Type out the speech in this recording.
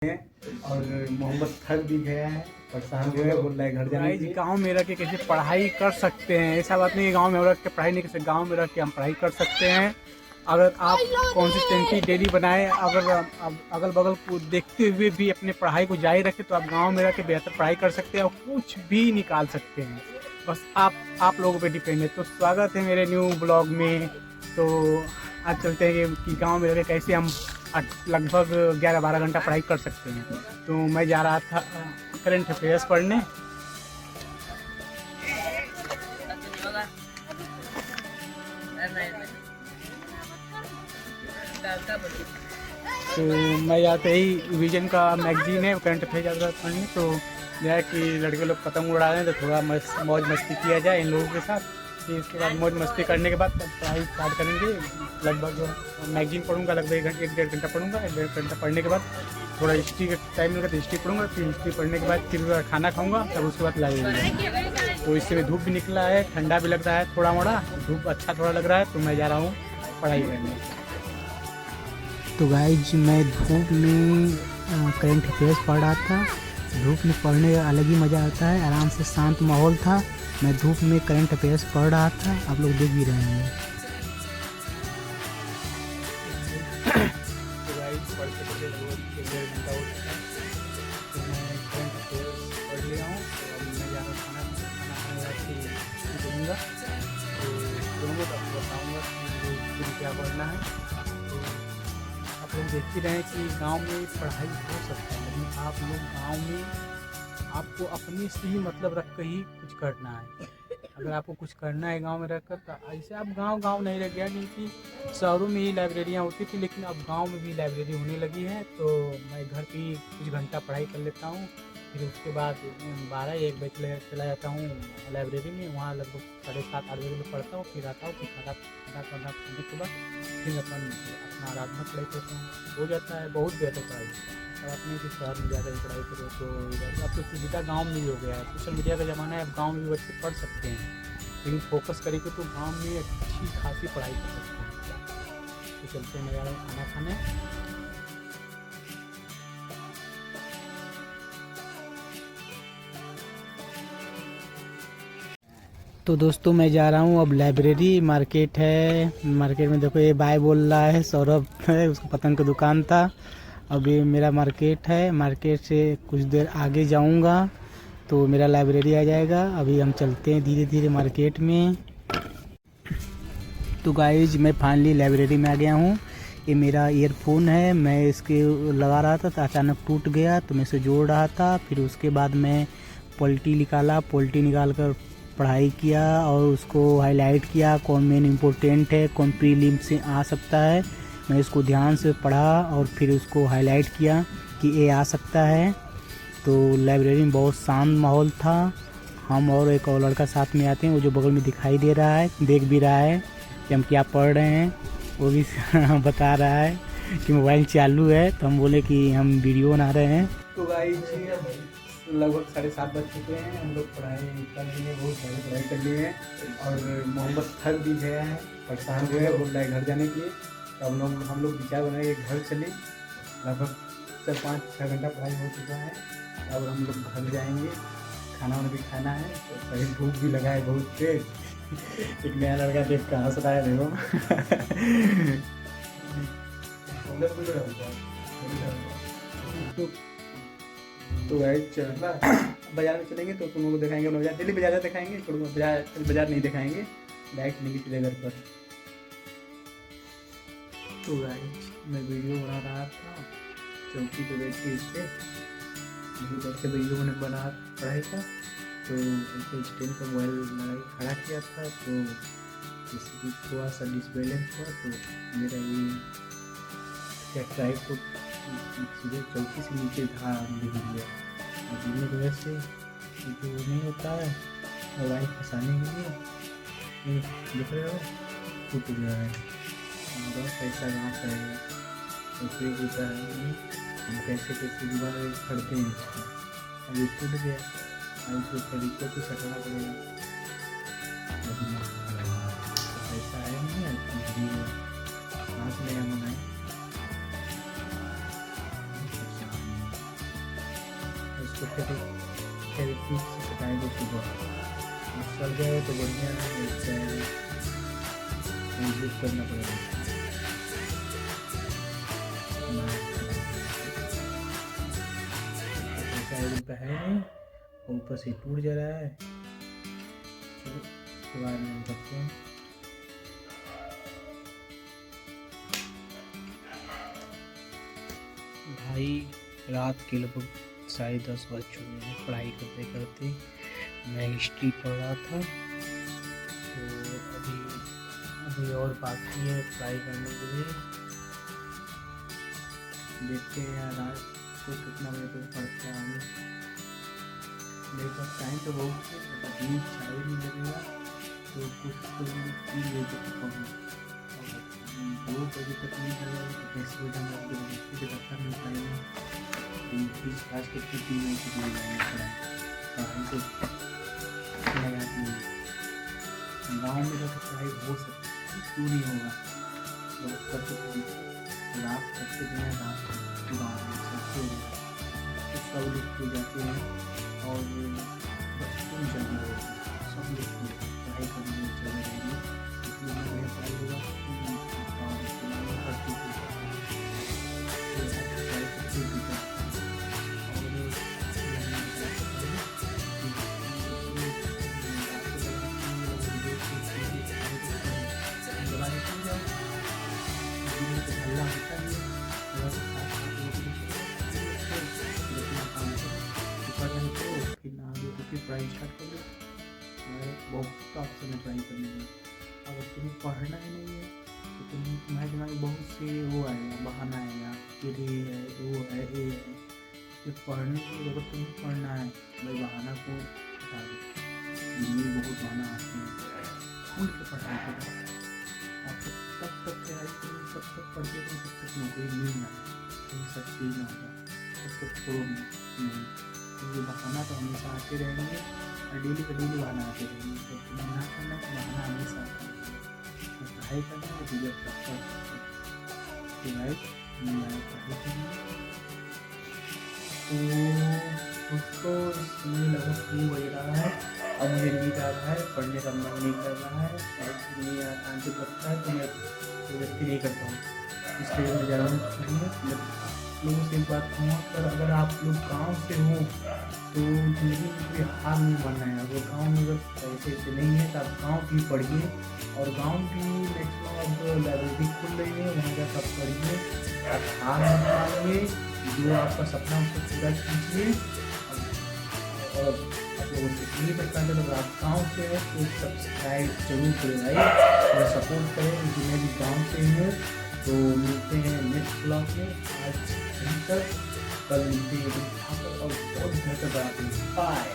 और मोहम्मद थक भी गया है, परेशान हो गया, बोल रहा है घर जाने के लिए। गाँव में रह के कैसे पढ़ाई कर सकते हैं, ऐसा बात नहीं है गाँव में रह के पढ़ाई नहीं कर सकते। गाँव में रह के हम पढ़ाई कर सकते हैं अगर आप कंसिस्टेंसी डेली बनाए, अगर अगल बगल को देखते हुए भी अपने पढ़ाई को जारी रखें तो आप गांव में रह के बेहतर पढ़ाई कर सकते हैं और कुछ भी निकाल सकते हैं। बस आप लोगों पे डिपेंड है। तो स्वागत है मेरे न्यू ब्लॉग में। तो आज चलते हैं कि गांव में रह के कैसे हम लगभग 11-12 घंटा पढ़ाई कर सकते हैं। तो मैं जा रहा था करंट अफेयर्स पढ़ने। तो मैं जाते ही विजन का मैगजीन है करंट अफेयर जाता पढ़ने। तो जैसे कि लड़के लोग पतंग उड़ा रहे हैं तो थोड़ा मौज मस्ती किया जाए इन लोगों के साथ। फिर इसके बाद मौज मस्ती करने के बाद पढ़ाई स्टार्ट करेंगे। लगभग मैगजीन पढ़ूंगा, लगभग 1-1.5 घंटा पढ़ूंगा। 1-1.5 घंटा पढ़ने के बाद थोड़ा हिस्ट्री का टाइम मिलेगा तो हिस्ट्री पढ़ूंगा। फिर हिस्ट्री पढ़ने के बाद फिर खाना खाऊंगा, तब उसके बाद लाइब्रेरी। तो इससे में धूप भी निकला है, ठंडा भी लग रहा है थोड़ा मोड़ा, धूप अच्छा थोड़ा लग रहा है। तो मैं जा रहा हूँ पढ़ाई करने। तो गाइज मैं धूप में करंट अफेयर्स पढ़ रहा था। धूप में पढ़ने का अलग ही मज़ा आता है, आराम से शांत माहौल था। मैं धूप में करंट अफेयर्स पढ़ रहा था, आप लोग देख भी रहे हैं। तो गाइज पढ़ते पढ़ते 1-1.5 घंटा हो चुका है। तो मैं करंट अफेयर्स पढ़ लिया हूँ। तो अब मैं जा रहा हूँ खाना खाने दूँगा। तो दूँगा तो आपको बताऊँगा कि क्या पढ़ना है। आप लोग देख ही रहे हैं कि गांव में पढ़ाई हो सकता है, लेकिन आप लोग गांव में आपको अपने से ही मतलब रख कर ही कुछ करना है। अगर आपको कुछ करना है गांव में रहकर तो ऐसे आप गांव नहीं रह गया, क्योंकि शहरों में ही लाइब्रेरियां होती थी, लेकिन अब गांव में भी लाइब्रेरी होने लगी है। तो मैं घर पे ही कुछ घंटा पढ़ाई कर लेता हूँ। फिर उसके बाद 12-1 बजे चला जाता हूँ लाइब्रेरी में। वहाँ लगभग 7:30-8 बजे में पढ़ता हूँ। फिर आता हूँ, फिर खाना खाने के बाद फिर अपना आराधना पढ़ाई करता हूँ। हो जाता है बहुत बेहतर पढ़ाई। और अपने भी शहर में ज़्यादा पढ़ाई करो तो अब तो सुविधा गाँव में भी हो गया है। सोशल मीडिया का ज़माना है, अब गाँव में भी बच्चे पढ़ सकते हैं, लेकिन फोकस करेंगे तो गाँव में अच्छी खासी पढ़ाई कर सकते हैं। तो चलते हैं, मैं जा रहा हूँ खाना खाने। तो दोस्तों मैं जा रहा हूँ अब लाइब्रेरी। मार्केट है, मार्केट में देखो ये बाय बोल रहा है, सौरभ है, उसको पतंग की दुकान था। अभी मेरा मार्केट है, मार्केट से कुछ देर आगे जाऊँगा तो मेरा लाइब्रेरी आ जाएगा। अभी हम चलते हैं धीरे धीरे मार्केट में। तो गाइज मैं फाइनली लाइब्रेरी में आ गया हूँ। ये मेरा ईयरफोन है, मैं इसके लगा रहा था तो अचानक टूट गया, तो मैं इसे जोड़ रहा था। फिर उसके बाद मैं पॉलिटी निकाल कर पढ़ाई किया और उसको हाईलाइट किया, कौन मेन इम्पोर्टेंट है, कौन प्रीलिम से आ सकता है। मैं इसको ध्यान से पढ़ा और फिर उसको हाईलाइट किया कि ये आ सकता है। तो लाइब्रेरी में बहुत शांत माहौल था। हम और एक और लड़का साथ में आते हैं, वो जो बगल में दिखाई दे रहा है, देख भी रहा है कि हम क्या पढ़ रहे हैं। वो भी बता रहा है कि मोबाइल चालू है, तो हम बोले कि हम वीडियो बना रहे हैं। तो गाइस लगभग 7:30 बज चुके हैं। हम लोग पढ़ाई कर लिए, बहुत सारी पढ़ाई कर लिए हैं। और मोहम्मद थक भी गया है, परेशान हो गया, बोल रहा है घर जाने के लिए। तो हम लोग विचार बनाए कि घर चले। लगभग 4-5-6 घंटा पढ़ाई हो चुका है। अब हम लोग घर जाएंगे, खाना वाना भी खाना है। तो सही भूख भी लगा है बहुत तेज। एक नया लड़का देख कर हंस रहा है, देखो। तो बाजार में चलेंगे तो तुम लोग को दिखाएंगे। हम बाजार डेली बाजार दिखाएंगे, बाजार नहीं दिखाएंगे, डायरेक्ट नहीं चले घर पर। तो गाइस मैं वीडियो बना रहा था चौकी पे बैठ के, इस पर बैठ के वीडियो मैंने बना पढ़ाई का। तो स्टैंड पर मोबाइल लगा के खड़ा किया था, तो जैसे थोड़ा सा डिसबैलेंस हुआ तो मेरा ये क्या ट्राइप को सीधे चौकी से नीचे गिर गया। और गिरने की वजह से वो नहीं होता है मोबाइल फंसाने के लिए, देख रहे हो टूट गया है। बहुत पैसा कहाँ से आएगा, ऐसे ही होता है। हम कैसे दोबारा खड़ते हैं इसको। अभी टूट गया, अब इसको तरीकों से सटाना पड़ेगा। पैसा आया नहीं है, कहाँ से नया बनाए। इसको फिर ठीक से कटाएंगे सुबह। सड़ जाए तो बढ़िया है, यूज करना पड़ेगा। रुपये है नहीं, ऊपर से टूट जा रहा है। चलो इसके बाद में करते हैं। भाई रात के लगभग 10:30 बज चुके हैं। पढ़ाई करते करते मैं हिस्ट्री पढ़ रहा था, तो अभी और बाकी है पढ़ाई करने के लिए। देखते हैं यार रात को कितना बजे तक पढ़ता हूँ। मेरे पास टाइम तो बहुत है, अभी चाय नहीं लगेगा तो कुछ तो 3 बजे तक पढ़ूँ। 2 बजे तक नहीं लगेगा तो कैसे बजे हम लोग के दफ्तर में पाएंगे। फीस खास करके 3 बजे तक नहीं जाना पड़ा। पढ़ाई तो लगाती है। गाँव में तो पढ़ाई हो सकती है, क्यों नहीं होगा। तो कर सकते रात सबसे बढ़िया रात गाँव में सबसे तो सब लोग को जाते हैं और बच्चों जगह होती है। सब लोग पढ़ाई करने में चले रहेंगे, इसलिए बढ़िया पढ़ाई होगा। पढ़ाई स्टार्ट कर लो। बहुत ऑप्शन है पढ़ाई करने में। अगर तुम्हें पढ़ना ही नहीं है तो तुम्हारे दिमाग में बहुत से वो आएगा, बहाना आएगा, ये है वो है ये है। तो पढ़ने के लिए अगर तुम्हें पढ़ना है भाई बहाना को हटा दो। जिंदगी बहुत बहाना आते हैं, खुल के पढ़ाई करो। आप तब तक तैयारी करो, तब तक पढ़ते रहो, तब तक नौकरी मिल ना कहीं सक्सेस ना होगा, तब तक छोड़ो नहीं। ये बहाना तो हमेशा आते रहेंगे और डेली का डेली बहाना आते रहेंगे। तो तुम्हें ना करना है बहाना हमेशा आता रहेगा। पढ़ाई करना है तो जब तक राइट पढ़ाई करना। तो उसको इसमें लगभग 3 बज रहा है। अब मुझे नींद आ रहा है, पढ़ने का मन नहीं कर रहा है, नहीं आंसर लगता है तो मैं व्यक्ति नहीं करता हूँ। इसलिए मैं जा रहा हूँ। लोगों से एक बात कहूँगा, पर अगर आप लोग गांव से हो तो ज़िंदगी में कोई हार नहीं मानना है। अगर गांव में अगर पैसे से नहीं है तो आप गांव की पढ़िए, और गांव की मैक्सिमम अब लाइब्रेरी खुल रही है, वहाँ जाकर आप पढ़िए। आप हार मत मानिए, जो आपका सपना उसको पूरा कीजिए। और आप लोगों से यही बता दें, अगर आप गाँव से हैं तो सब्सक्राइब जरूर करें भाई और सपोर्ट करें, क्योंकि मैं भी गाँव से हूँ। तो मिलते हैं नेक्स्ट ब्लॉग में। आज तक कल मिलते हैं और बहुत बेहतर बात है। बाय।